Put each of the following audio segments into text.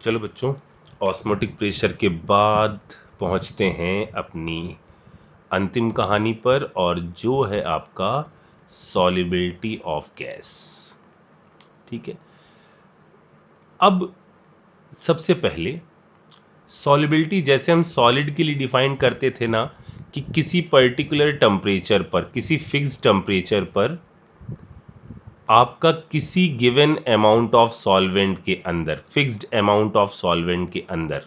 चलो बच्चों, osmotic pressure के बाद पहुंचते हैं अपनी अंतिम कहानी पर, और जो है आपका सॉल्युबिलिटी ऑफ गैस। ठीक है, अब सबसे पहले सॉल्युबिलिटी जैसे हम सॉलिड के लिए डिफाइन करते थे ना, कि किसी पर्टिकुलर टेम्परेचर पर, किसी फिक्स टेम्परेचर पर आपका किसी गिवन अमाउंट ऑफ सॉल्वेंट के अंदर, फिक्स्ड अमाउंट ऑफ सॉल्वेंट के अंदर,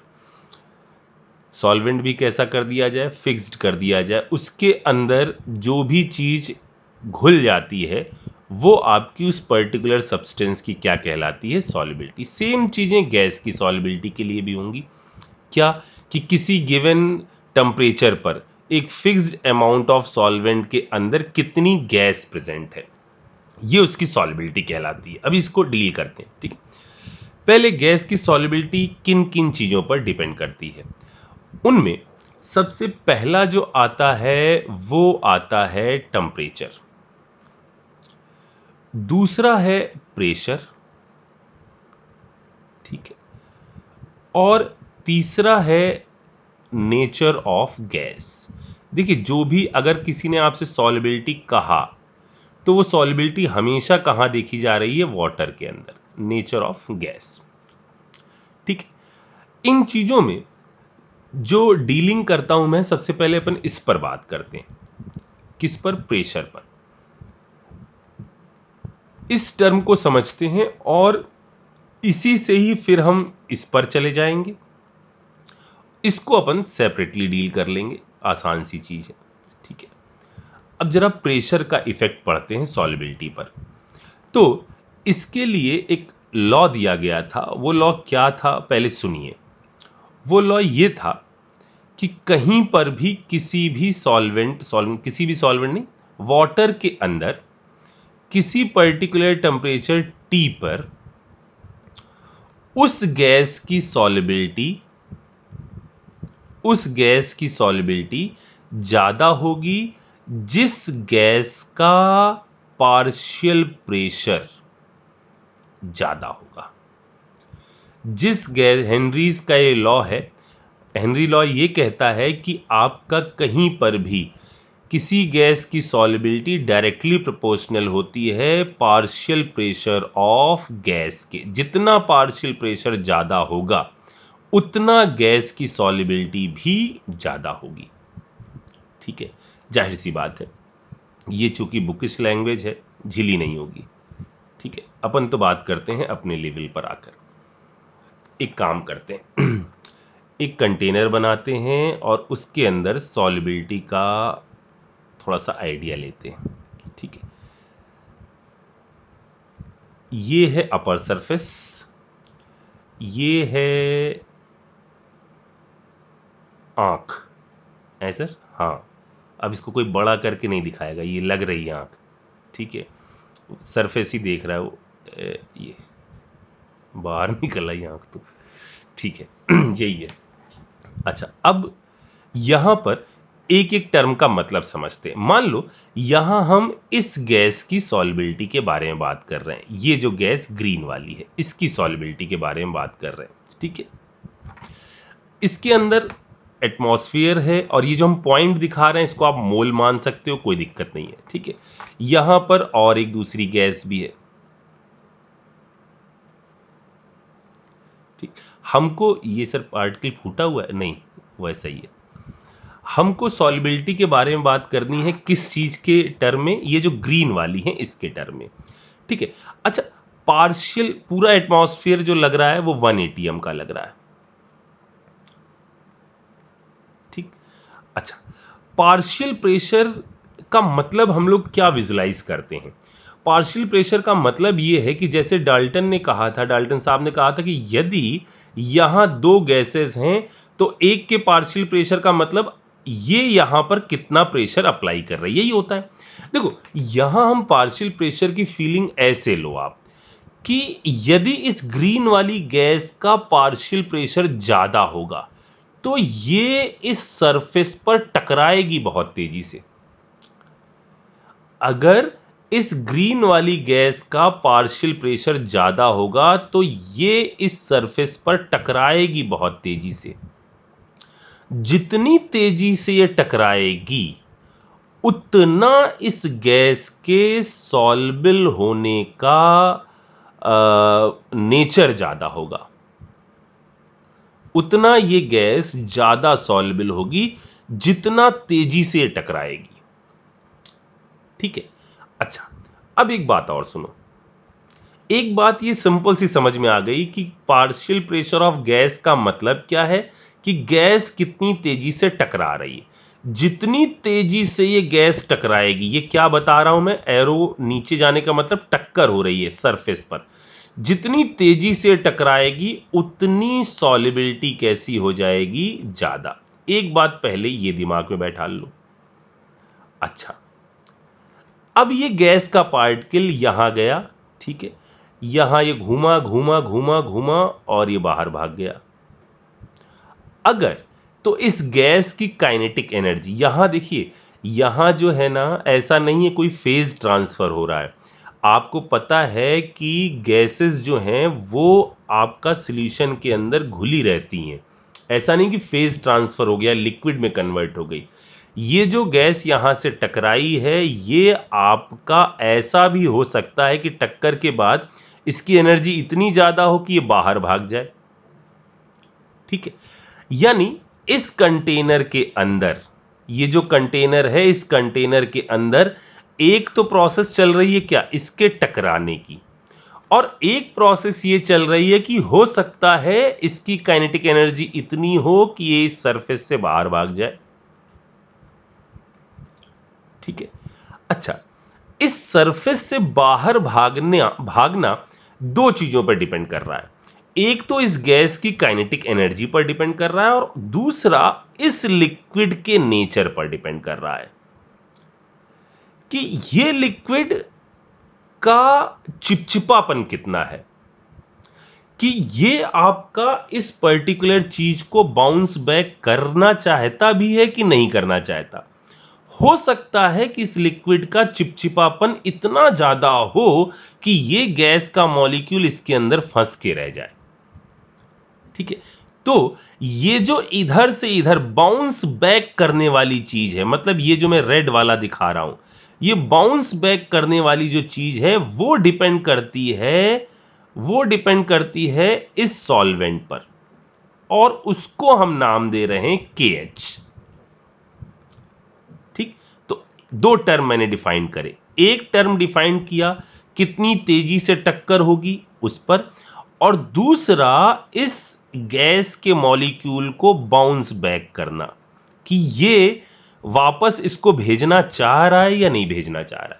सॉल्वेंट भी कैसा कर दिया जाए, फिक्स्ड कर दिया जाए, उसके अंदर जो भी चीज़ घुल जाती है वो आपकी उस पर्टिकुलर सब्सटेंस की क्या कहलाती है, सॉल्युबिलिटी। सेम चीज़ें गैस की सॉल्युबिलिटी के लिए भी होंगी। क्या कि किसी गिवन टेम्परेचर पर एक फिक्स्ड अमाउंट ऑफ सॉल्वेंट के अंदर कितनी गैस प्रेजेंट है, ये उसकी सॉल्युबिलिटी कहलाती है। अभी इसको डील करते हैं। ठीक है, पहले गैस की सॉल्युबिलिटी किन किन चीज़ों पर डिपेंड करती है। उनमें सबसे पहला जो आता है वो आता है टेम्परेचर, दूसरा है प्रेशर, ठीक है, और तीसरा है नेचर ऑफ गैस। देखिए, जो भी अगर किसी ने आपसे सॉल्युबिलिटी कहा तो वो सॉल्युबिलिटी हमेशा कहाँ देखी जा रही है, वाटर के अंदर, नेचर ऑफ गैस। ठीक है, इन चीज़ों में जो डीलिंग करता हूं मैं, सबसे पहले अपन इस पर बात करते हैं। किस पर, प्रेशर पर। इस टर्म को समझते हैं और इसी से ही फिर हम इस पर चले जाएंगे। इसको अपन सेपरेटली डील कर लेंगे, आसान सी चीज है। ठीक है, अब जरा प्रेशर का इफेक्ट पढ़ते हैं सॉल्युबिलिटी पर। तो इसके लिए एक लॉ दिया गया था। वो लॉ क्या था, पहले सुनिए। वो लॉ ये था कि कहीं पर भी किसी भी सॉल्वेंट किसी भी सॉल्वेंट नहीं, वाटर के अंदर किसी पर्टिकुलर टेम्परेचर टी पर उस गैस की सॉल्युबिलिटी ज़्यादा होगी जिस गैस का पार्शियल प्रेशर ज़्यादा होगा। जिस गैस, हेनरीज का ये लॉ है। हेनरी लॉ ये कहता है कि आपका कहीं पर भी किसी गैस की सॉल्युबिलिटी डायरेक्टली प्रोपोर्शनल होती है पार्शियल प्रेशर ऑफ गैस के। जितना पार्शियल प्रेशर ज़्यादा होगा उतना गैस की सॉल्युबिलिटी भी ज़्यादा होगी। ठीक है, जाहिर सी बात है, ये चूंकि बुकिश लैंग्वेज है, झिली नहीं होगी। ठीक है, अपन तो बात करते हैं अपने लेवल पर आकर। एक काम करते हैं, एक कंटेनर बनाते हैं और उसके अंदर सॉल्युबिलिटी का थोड़ा सा आइडिया लेते हैं। ठीक है, ये है अपर सरफेस, ये है आंख, है सर? हाँ, अब इसको कोई बड़ा करके नहीं दिखाएगा, ये लग रही है आंख। ठीक है, सरफेस ही देख रहा है वो। ये बाहर निकल आई आंख तो। ठीक है, यही है। अच्छा, अब यहां पर एक एक टर्म का मतलब समझते हैं। मान लो यहां हम इस गैस की सॉल्युबिलिटी के बारे में बात कर रहे हैं। ये जो गैस ग्रीन वाली है, इसकी सॉल्युबिलिटी के बारे में बात कर रहे हैं। ठीक है, इसके अंदर एटमॉस्फेयर है और ये जो हम पॉइंट दिखा रहे हैं इसको आप मोल मान सकते हो, कोई दिक्कत नहीं है। ठीक है, यहां पर और एक दूसरी गैस भी है। ठीक, हमको ये सर पार्टिकल फूटा हुआ है नहीं, वैसा ही है। हमको सॉल्युबिलिटी के बारे में बात करनी है किस चीज के टर्म में, ये जो ग्रीन वाली है इसके टर्म में। ठीक है, अच्छा, पार्शियल पूरा एटमॉस्फेयर जो लग रहा है वो 1 एटीएम का लग रहा है। ठीक, अच्छा, पार्शियल प्रेशर का मतलब हम लोग क्या विजुलाइज करते हैं। पार्शियल प्रेशर का मतलब ये है कि जैसे डाल्टन ने कहा था, डाल्टन साहब ने कहा था कि यदि यहां दो गैसेस हैं तो एक के पार्शियल प्रेशर का मतलब ये यहां पर कितना प्रेशर अप्लाई कर रही है, यही होता है। देखो, यहां हम पार्शियल प्रेशर की फीलिंग ऐसे लो आप, कि यदि इस ग्रीन वाली गैस का पार्शियल प्रेशर ज्यादा होगा तो ये इस सरफेस पर टकराएगी बहुत तेजी से। अगर इस ग्रीन वाली गैस का पार्शियल प्रेशर ज्यादा होगा तो ये इस सरफेस पर टकराएगी बहुत तेजी से। जितनी तेजी से ये टकराएगी उतना इस गैस के सॉल्युबल होने का नेचर ज्यादा होगा, उतना ये गैस ज्यादा सॉल्युबल होगी जितना तेजी से टकराएगी। ठीक है। अच्छा, अब एक बात और सुनो। एक बात ये सिंपल सी समझ में आ गई कि पार्शियल प्रेशर ऑफ गैस का मतलब क्या है, कि गैस कितनी तेजी से टकरा रही है। जितनी तेजी से ये गैस टकराएगी, ये क्या बता रहा हूं मैं, एरो नीचे जाने का मतलब टक्कर हो रही है सरफेस पर, जितनी तेजी से टकराएगी उतनी सॉल्युबिलिटी कैसी हो जाएगी, ज्यादा। एक बात पहले ये दिमाग में बैठा लो। अच्छा, अब ये गैस का पार्टिकल यहां गया, ठीक है, यहां ये घूमा घूमा घूमा घूमा और ये बाहर भाग गया। अगर तो इस गैस की काइनेटिक एनर्जी यहां देखिए, यहां जो है ना, ऐसा नहीं है कोई फेज ट्रांसफर हो रहा है। आपको पता है कि गैसेस जो हैं वो आपका सॉल्यूशन के अंदर घुली रहती हैं, ऐसा नहीं कि फेज ट्रांसफर हो गया, लिक्विड में कन्वर्ट हो गई। ये जो गैस यहां से टकराई है, ये आपका ऐसा भी हो सकता है कि टक्कर के बाद इसकी एनर्जी इतनी ज्यादा हो कि ये बाहर भाग जाए। ठीक है, यानी इस कंटेनर के अंदर, ये जो कंटेनर है, इस कंटेनर के अंदर एक तो प्रोसेस चल रही है क्या, इसके टकराने की, और एक प्रोसेस ये चल रही है कि हो सकता है इसकी काइनेटिक एनर्जी इतनी हो कि ये इस सरफेस से बाहर भाग जाए। ठीक है। अच्छा, इस सरफेस से बाहर भागना दो चीजों पर डिपेंड कर रहा है। एक तो इस गैस की काइनेटिक एनर्जी पर डिपेंड कर रहा है, और दूसरा इस लिक्विड के नेचर पर डिपेंड कर रहा है कि ये लिक्विड का चिपचिपापन कितना है, कि ये आपका इस पर्टिकुलर चीज को बाउंस बैक करना चाहता भी है कि नहीं करना चाहता। हो सकता है कि इस लिक्विड का चिपचिपापन इतना ज्यादा हो कि ये गैस का मॉलिक्यूल इसके अंदर फंस के रह जाए। ठीक है, तो ये जो इधर से इधर बाउंस बैक करने वाली चीज है, मतलब ये जो मैं रेड वाला दिखा रहा हूं, ये बाउंस बैक करने वाली जो चीज है वो डिपेंड करती है इस सॉल्वेंट पर, और उसको हम नाम दे रहे हैं KH। ठीक, तो दो टर्म मैंने डिफाइन करे। एक टर्म डिफाइन किया कितनी तेजी से टक्कर होगी उस पर, और दूसरा इस गैस के मॉलिक्यूल को बाउंस बैक करना, कि ये वापस इसको भेजना चाह रहा है या नहीं भेजना चाह रहा है।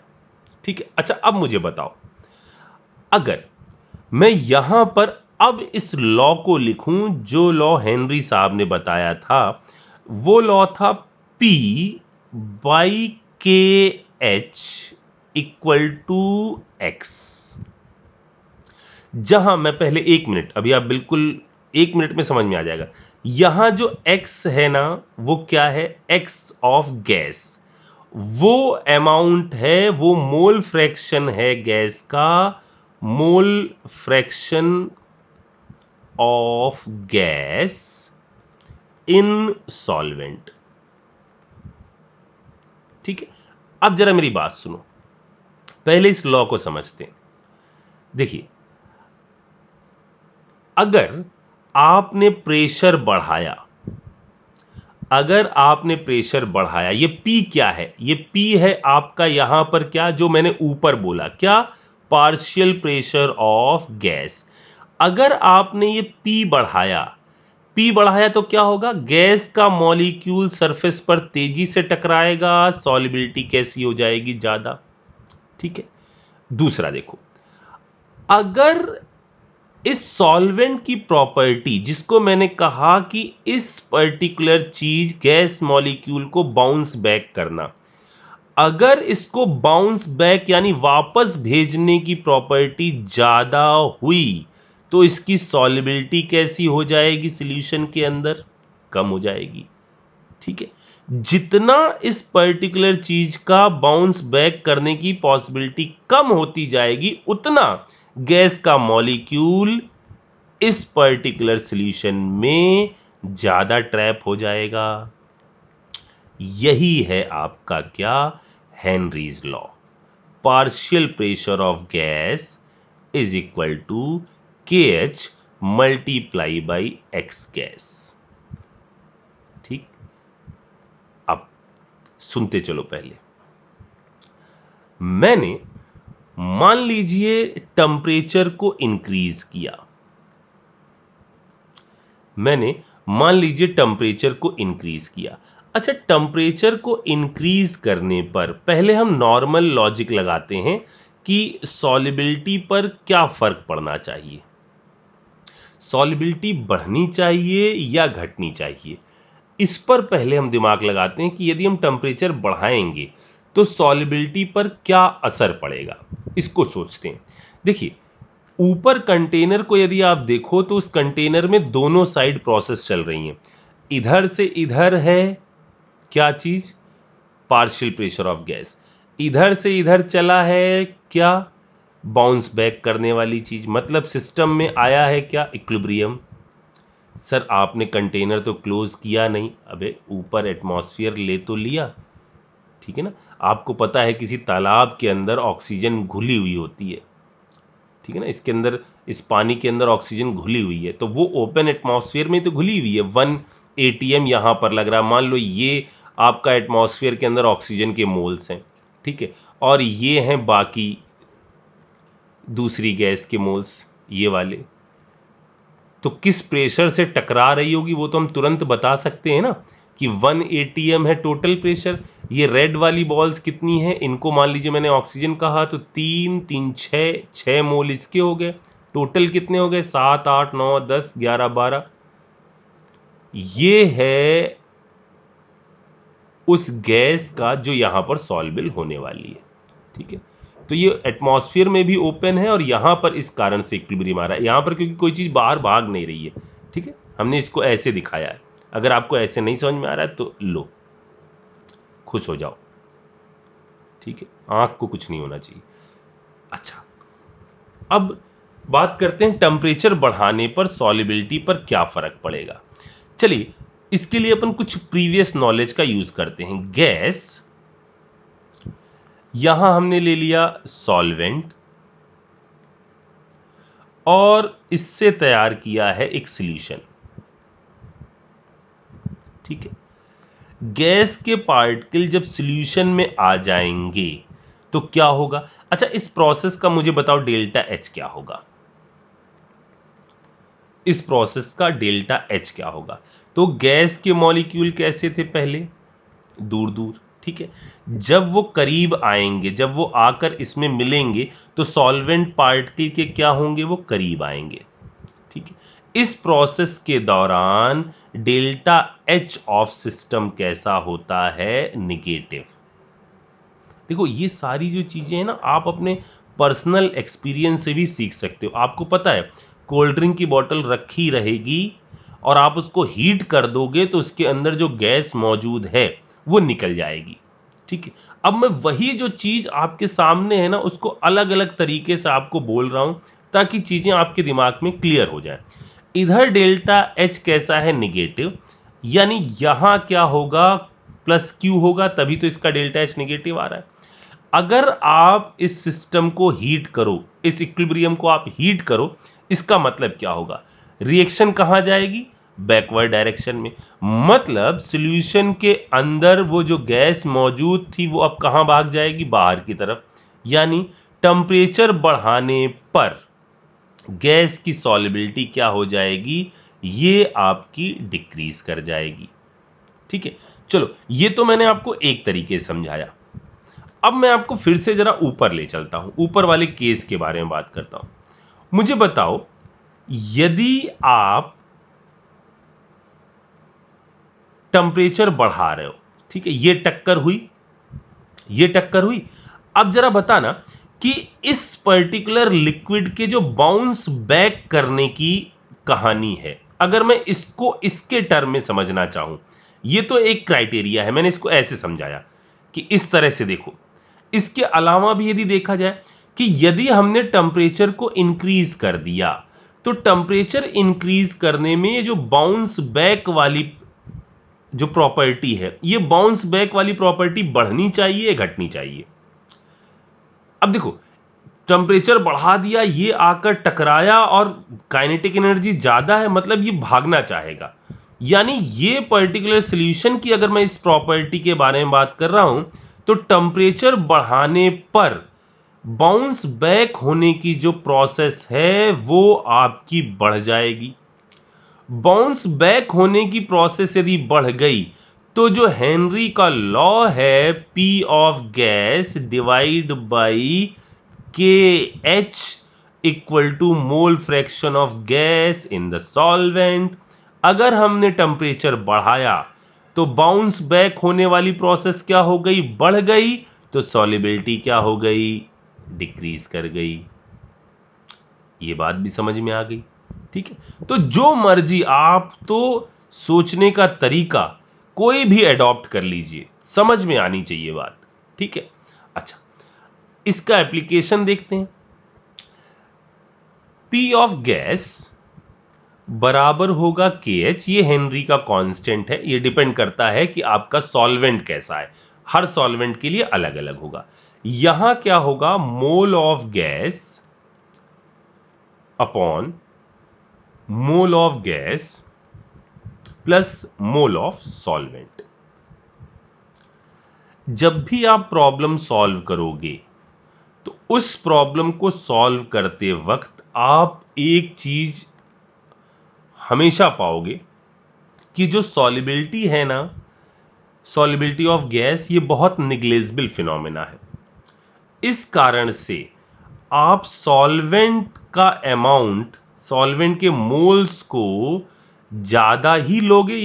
ठीक है। अच्छा, अब मुझे बताओ, अगर मैं यहां पर अब इस लॉ को लिखूं जो लॉ हेनरी साहब ने बताया था, वो लॉ था P by K H equal to x. जहां मैं पहले, एक मिनट, अभी आप बिल्कुल एक मिनट में समझ में आ जाएगा। यहां जो x है ना, वो क्या है, x ऑफ गैस, वो अमाउंट है, वो मोल फ्रैक्शन है गैस का, मोल fraction of gas in solvent. ठीक है। अब जरा मेरी बात सुनो, पहले इस लॉ को समझते हैं। देखिए, अगर आपने प्रेशर बढ़ाया, ये P क्या है, ये P है आपका यहां पर क्या, जो मैंने ऊपर बोला, क्या, पार्शियल प्रेशर ऑफ गैस। अगर आपने ये P बढ़ाया तो क्या होगा, गैस का मॉलिक्यूल सरफेस पर तेजी से टकराएगा, सॉल्युबिलिटी कैसी हो जाएगी, ज्यादा। ठीक है। दूसरा देखो, अगर इस सॉल्वेंट की प्रॉपर्टी, जिसको मैंने कहा कि इस पर्टिकुलर चीज गैस मॉलिक्यूल को बाउंस बैक करना, अगर इसको बाउंस बैक यानी वापस भेजने की प्रॉपर्टी ज्यादा हुई तो इसकी सॉल्युबिलिटी कैसी हो जाएगी, सॉल्यूशन के अंदर कम हो जाएगी। ठीक है। जितना इस पर्टिकुलर चीज का बाउंस बैक करने की पॉसिबिलिटी कम होती जाएगी, उतना गैस का मॉलिक्यूल इस पर्टिकुलर सॉल्यूशन में ज्यादा ट्रैप हो जाएगा। यही है आपका क्या, Henry's law. Partial pressure of gas is equal to KH multiply by X gas. ठीक, अब सुनते चलो। पहले मैंने मान लीजिए टेम्परेचर को इंक्रीज किया, अच्छा, टेम्परेचर को इंक्रीज करने पर पहले हम नॉर्मल लॉजिक लगाते हैं कि सॉल्युबिलिटी पर क्या फर्क पड़ना चाहिए, सॉल्युबिलिटी बढ़नी चाहिए या घटनी चाहिए। इस पर पहले हम दिमाग लगाते हैं कि यदि हम टेम्परेचर बढ़ाएंगे तो सॉल्युबिलिटी पर क्या असर पड़ेगा, इसको सोचते हैं। देखिए, ऊपर कंटेनर को यदि आप देखो तो उस कंटेनर में दोनों साइड प्रोसेस चल रही हैं। इधर से इधर है क्या चीज, पार्शियल प्रेशर ऑफ गैस। इधर से इधर चला है क्या, बाउंस बैक करने वाली चीज। मतलब सिस्टम में आया है क्या, इक्विलिब्रियम। सर आपने कंटेनर तो क्लोज किया नहीं, अबे ऊपर एटमॉस्फेयर ले तो लिया, ठीक है ना। आपको पता है किसी तालाब के अंदर ऑक्सीजन घुली हुई होती है, ठीक है ना। इसके अंदर, इस पानी के अंदर ऑक्सीजन घुली हुई है, तो वो ओपन एटमॉस्फेयर में तो घुली हुई है। 1 ATM यहाँ पर लग रहा है, मान लो ये आपका एटमॉस्फेयर के अंदर ऑक्सीजन के मोल्स हैं, ठीक है, और ये हैं बाकी दूसरी गैस के मोल्स, ये वाले। तो किस प्रेशर से टकरा रही होगी वो तो हम तुरंत बता सकते हैं ना, कि 1 ATM है टोटल प्रेशर। ये रेड वाली बॉल्स कितनी है, इनको मान लीजिए मैंने ऑक्सीजन कहा, तो 3 3 6 मोल इसके हो गए। टोटल कितने हो गए, 7 8 9 10 11 12। ये है उस गैस का जो यहां पर सॉल्युबल होने वाली है, ठीक है। तो ये एटमॉस्फेयर में भी ओपन है और यहां पर इस कारण से इक्विलिब्रियम आ रहा है, यहां पर क्योंकि कोई चीज बाहर भाग नहीं रही है, ठीक है। हमने इसको ऐसे दिखाया है। अगर आपको ऐसे नहीं समझ में आ रहा है तो लो, खुश हो जाओ, ठीक है, आंख को कुछ नहीं होना चाहिए। अच्छा, अब बात करते हैं टेम्परेचर बढ़ाने पर सॉल्युबिलिटी पर क्या फर्क पड़ेगा। चलिए, इसके लिए अपन कुछ प्रीवियस नॉलेज का यूज करते हैं। गैस, यहां हमने ले लिया सॉल्वेंट और इससे तैयार किया है एक सॉल्यूशन, ठीक है। गैस के पार्टिकल जब सॉल्यूशन में आ जाएंगे तो क्या होगा, अच्छा इस प्रोसेस का मुझे बताओ डेल्टा एच क्या होगा, इस प्रोसेस का डेल्टा एच क्या होगा। तो गैस के मॉलिक्यूल कैसे थे पहले, दूर दूर, ठीक है। जब वो करीब आएंगे, जब वो आकर इसमें मिलेंगे तो सॉल्वेंट पार्टिकल के क्या होंगे, वो करीब आएंगे, ठीक है। इस प्रोसेस के दौरान डेल्टा एच ऑफ सिस्टम कैसा होता है, निगेटिव। देखो ये सारी जो चीजें हैं ना, आप अपने पर्सनल एक्सपीरियंस से भी सीख सकते हो। आपको पता है कोल्ड ड्रिंक की बोतल रखी रहेगी और आप उसको हीट कर दोगे तो उसके अंदर जो गैस मौजूद है वो निकल जाएगी, ठीक है। अब मैं वही जो चीज आपके सामने है ना, उसको अलग अलग तरीके से आपको बोल रहा हूं ताकि चीजें आपके दिमाग में क्लियर हो जाए। इधर डेल्टा एच कैसा है, निगेटिव, यानी यहां क्या होगा, प्लस क्यू होगा, तभी तो इसका डेल्टा एच निगेटिव आ रहा है। अगर आप इस सिस्टम को हीट करो, इस इक्विलिब्रियम को आप हीट करो, इसका मतलब क्या होगा, रिएक्शन कहां जाएगी, बैकवर्ड डायरेक्शन में। मतलब सॉल्यूशन के अंदर वो जो गैस मौजूद थी वो अब कहां भाग जाएगी, बाहर की तरफ। यानी टेम्परेचर बढ़ाने पर गैस की सॉल्युबिलिटी क्या हो जाएगी, ये आपकी डिक्रीज कर जाएगी, ठीक है। चलो, ये तो मैंने आपको एक तरीके से समझाया। अब मैं आपको फिर से जरा ऊपर ले चलता हूं, ऊपर वाले केस के बारे में बात करता हूं। मुझे बताओ, यदि आप टेम्परेचर बढ़ा रहे हो, ठीक है, ये टक्कर हुई, ये टक्कर हुई। अब जरा बताना कि इस पर्टिकुलर लिक्विड के जो बाउंस बैक करने की कहानी है, अगर मैं इसको इसके टर्म में समझना चाहूं, ये तो एक क्राइटेरिया है, मैंने इसको ऐसे समझाया कि इस तरह से देखो। इसके अलावा भी यदि देखा जाए कि यदि हमने टेम्परेचर को इंक्रीज कर दिया तो टेम्परेचर इंक्रीज करने में ये जो बाउंस बैक वाली जो प्रॉपर्टी है, ये बाउंस बैक वाली प्रॉपर्टी बढ़नी चाहिए या घटनी चाहिए? अब देखो, टेम्परेचर बढ़ा दिया, ये आकर टकराया और काइनेटिक एनर्जी ज्यादा है, मतलब ये भागना चाहेगा। यानी ये पर्टिकुलर सॉल्यूशन की अगर मैं इस प्रॉपर्टी के बारे में बात कर रहा हूं तो टेम्परेचर बढ़ाने पर बाउंस बैक होने की जो प्रोसेस है वो आपकी बढ़ जाएगी। बाउंस बैक होने की प्रोसेस यदि बढ़ गई तो जो हेनरी का लॉ है P of gas divide by K H equal to mole fraction of gas in the solvent, अगर हमने टेम्परेचर बढ़ाया तो बाउंस बैक होने वाली प्रोसेस क्या हो गई? बढ़ गई। तो सॉल्युबिलिटी क्या हो गई? डिक्रीज कर गई। ये बात भी समझ में आ गई। ठीक है, तो जो मर्जी आप तो सोचने का तरीका कोई भी एडॉप्ट कर लीजिए, समझ में आनी चाहिए बात। ठीक है, अच्छा, इसका एप्लीकेशन देखते हैं। पी ऑफ गैस बराबर होगा के एच, ये हेनरी का कांस्टेंट है, ये डिपेंड करता है कि आपका सॉल्वेंट कैसा है, हर सॉल्वेंट के लिए अलग अलग होगा। यहां क्या होगा? Mole of gas upon mole of gas plus mole of solvent. जब भी आप प्रॉब्लम सॉल्व करोगे तो उस प्रॉब्लम को सॉल्व करते वक्त आप एक चीज हमेशा पाओगे कि जो सॉल्युबिलिटी है ना, सॉल्युबिलिटी ऑफ गैस, ये बहुत निग्लेजिबल फिनोमेना है। इस कारण से आप सॉल्वेंट का अमाउंट, सॉल्वेंट के मोल्स को ज्यादा ही लोगे।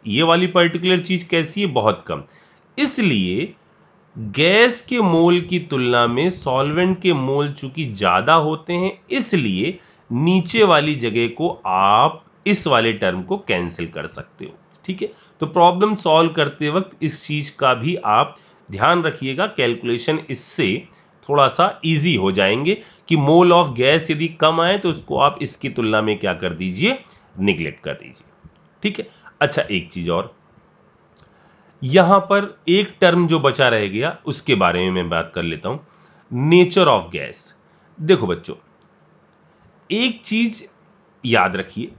ये वाली पर्टिकुलर चीज कैसी है? बहुत कम। इसलिए गैस के मोल की तुलना में सॉल्वेंट के मोल चूंकि ज्यादा होते हैं, इसलिए नीचे वाली जगह को आप इस वाले टर्म को कैंसिल कर सकते हो। ठीक है, तो प्रॉब्लम सॉल्व करते वक्त इस चीज का भी आप ध्यान रखिएगा। कैलकुलेशन इससे थोड़ा सा इजी हो जाएंगे कि मोल ऑफ गैस यदि कम आए तो उसको आप इसकी तुलना में क्या कर दीजिए? निगलेक्ट कर दीजिए। ठीक है, अच्छा, एक चीज और, यहां पर एक टर्म जो बचा रह गया उसके बारे में मैं बात कर लेता हूं, नेचर ऑफ गैस। देखो बच्चों, एक चीज याद रखिए,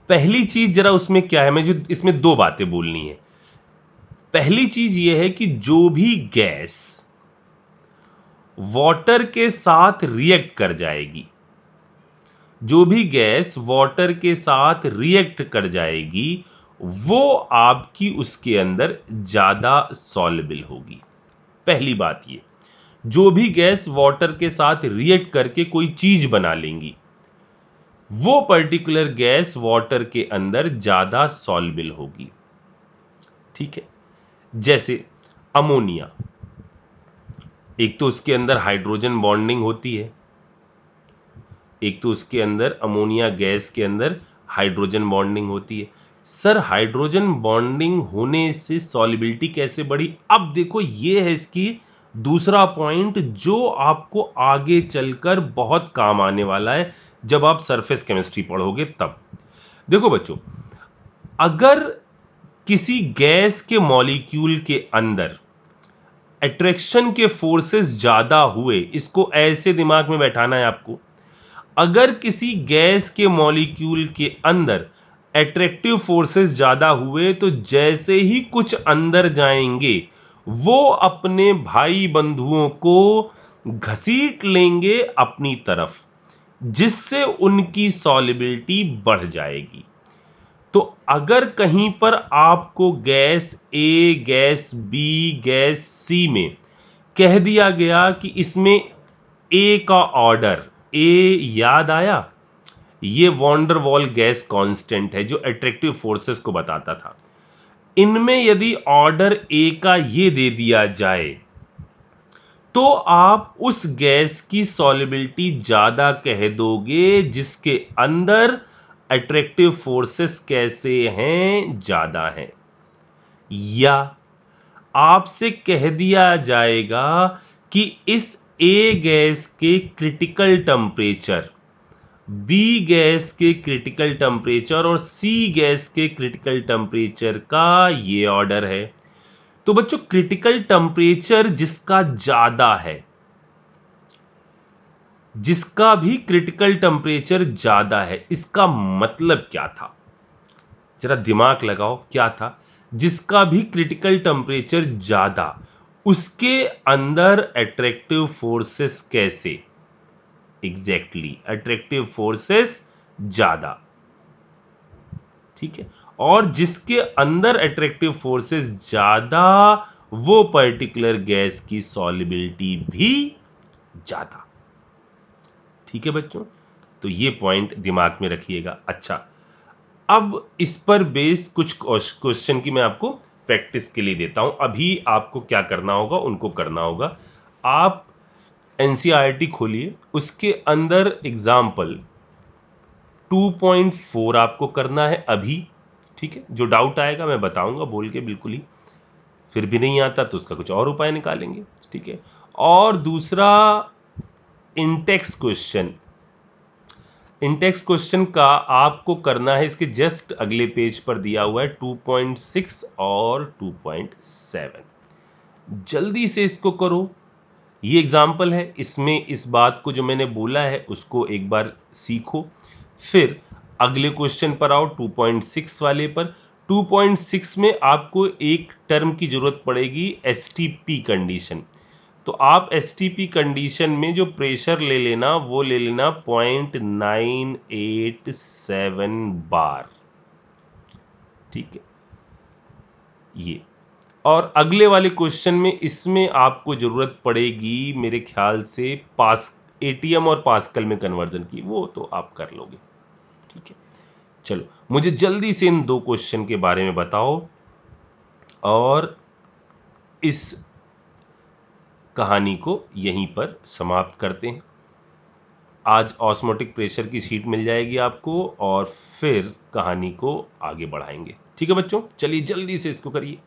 पहली चीज जरा उसमें क्या है, मुझे इसमें दो बातें बोलनी है। पहली चीज यह है कि जो भी गैस वाटर के साथ रिएक्ट कर जाएगी, जो भी गैस वाटर के साथ रिएक्ट कर जाएगी वो आपकी उसके अंदर ज्यादा सॉल्युबल होगी। पहली बात ये, जो भी गैस वाटर के साथ रिएक्ट करके कोई चीज बना लेंगी वो पर्टिकुलर गैस वाटर के अंदर ज्यादा सॉल्युबल होगी। ठीक है, जैसे अमोनिया, एक तो उसके अंदर हाइड्रोजन बॉन्डिंग होती है, एक तो उसके अंदर अमोनिया गैस के अंदर हाइड्रोजन बॉन्डिंग होती है। सर, हाइड्रोजन बॉन्डिंग होने से सॉल्युबिलिटी कैसे बढ़ी? अब देखो, ये है इसकी दूसरा पॉइंट जो आपको आगे चलकर बहुत काम आने वाला है जब आप सरफेस केमिस्ट्री पढ़ोगे तब। देखो बच्चों, अगर किसी गैस के मॉलिक्यूल के अंदर अट्रैक्शन के फोर्सेस ज्यादा हुए, इसको ऐसे दिमाग में बैठाना है आपको, अगर किसी गैस के मॉलिक्यूल के अंदर एट्रैक्टिव फोर्सेस ज्यादा हुए तो जैसे ही कुछ अंदर जाएंगे वो अपने भाई बंधुओं को घसीट लेंगे अपनी तरफ, जिससे उनकी सॉल्युबिलिटी बढ़ जाएगी। तो अगर कहीं पर आपको गैस ए, गैस बी, गैस सी में कह दिया गया कि इसमें ए का ऑर्डर, ए याद आया? ये वॉन्डर वॉल गैस कांस्टेंट है जो अट्रैक्टिव फोर्सेस को बताता था। इनमें यदि ऑर्डर ए का ये दे दिया जाए तो आप उस गैस की सॉल्युबिलिटी ज्यादा कह दोगे जिसके अंदर अट्रैक्टिव फोर्सेस कैसे हैं, ज्यादा हैं। या आपसे कह दिया जाएगा कि इस ए गैस के क्रिटिकल टेम्परेचर, बी गैस के क्रिटिकल टेम्परेचर और सी गैस के क्रिटिकल टेम्परेचर का ये ऑर्डर है। तो बच्चों क्रिटिकल टेम्परेचर जिसका ज्यादा है, जिसका भी क्रिटिकल टेम्परेचर ज्यादा है, इसका मतलब क्या था, जरा दिमाग लगाओ क्या था। जिसका भी क्रिटिकल टेम्परेचर ज्यादा, उसके अंदर अट्रैक्टिव फोर्सेस कैसे, एग्जैक्टली अट्रैक्टिव फोर्सेस ज्यादा, ठीक है। और जिसके अंदर अट्रैक्टिव फोर्सेस ज्यादा, वो पर्टिकुलर गैस की सॉल्युबिलिटी भी ज्यादा, ठीक है बच्चों। तो ये पॉइंट दिमाग में रखिएगा। अच्छा, अब इस पर बेस कुछ क्वेश्चन की मैं आपको प्रैक्टिस के लिए देता हूं। अभी आपको क्या करना होगा, उनको करना होगा। आप एनसीईआरटी खोलिए, उसके अंदर एग्जाम्पल 2.4 आपको करना है अभी, ठीक है। जो डाउट आएगा मैं बताऊंगा बोल के बिल्कुल ही, फिर भी नहीं आता तो उसका कुछ और उपाय निकालेंगे, ठीक है। और दूसरा इंटेक्स क्वेश्चन, इंटेक्स क्वेश्चन का आपको करना है, इसके जस्ट अगले पेज पर दिया हुआ है 2.6 और 2.7। जल्दी से इसको करो। ये एग्जाम्पल है, इसमें इस बात को जो मैंने बोला है उसको एक बार सीखो, फिर अगले क्वेश्चन पर आओ 2.6 वाले पर। 2.6 में आपको एक टर्म की जरूरत पड़ेगी, एसटीपी कंडीशन। तो आप एसटीपी कंडीशन में जो प्रेशर ले लेना, वो ले लेना 0.987 बार, ठीक है ये। और अगले वाले क्वेश्चन में, इसमें आपको जरूरत पड़ेगी मेरे ख्याल से एटीएम और पास्कल में कन्वर्जन की, वो तो आप कर लोगे, ठीक है। चलो मुझे जल्दी से इन दो क्वेश्चन के बारे में बताओ और इस कहानी को यहीं पर समाप्त करते हैं। आज ऑस्मोटिक प्रेशर की शीट मिल जाएगी आपको और फिर कहानी को आगे बढ़ाएंगे, ठीक है बच्चों। चलिए जल्दी से इसको करिए।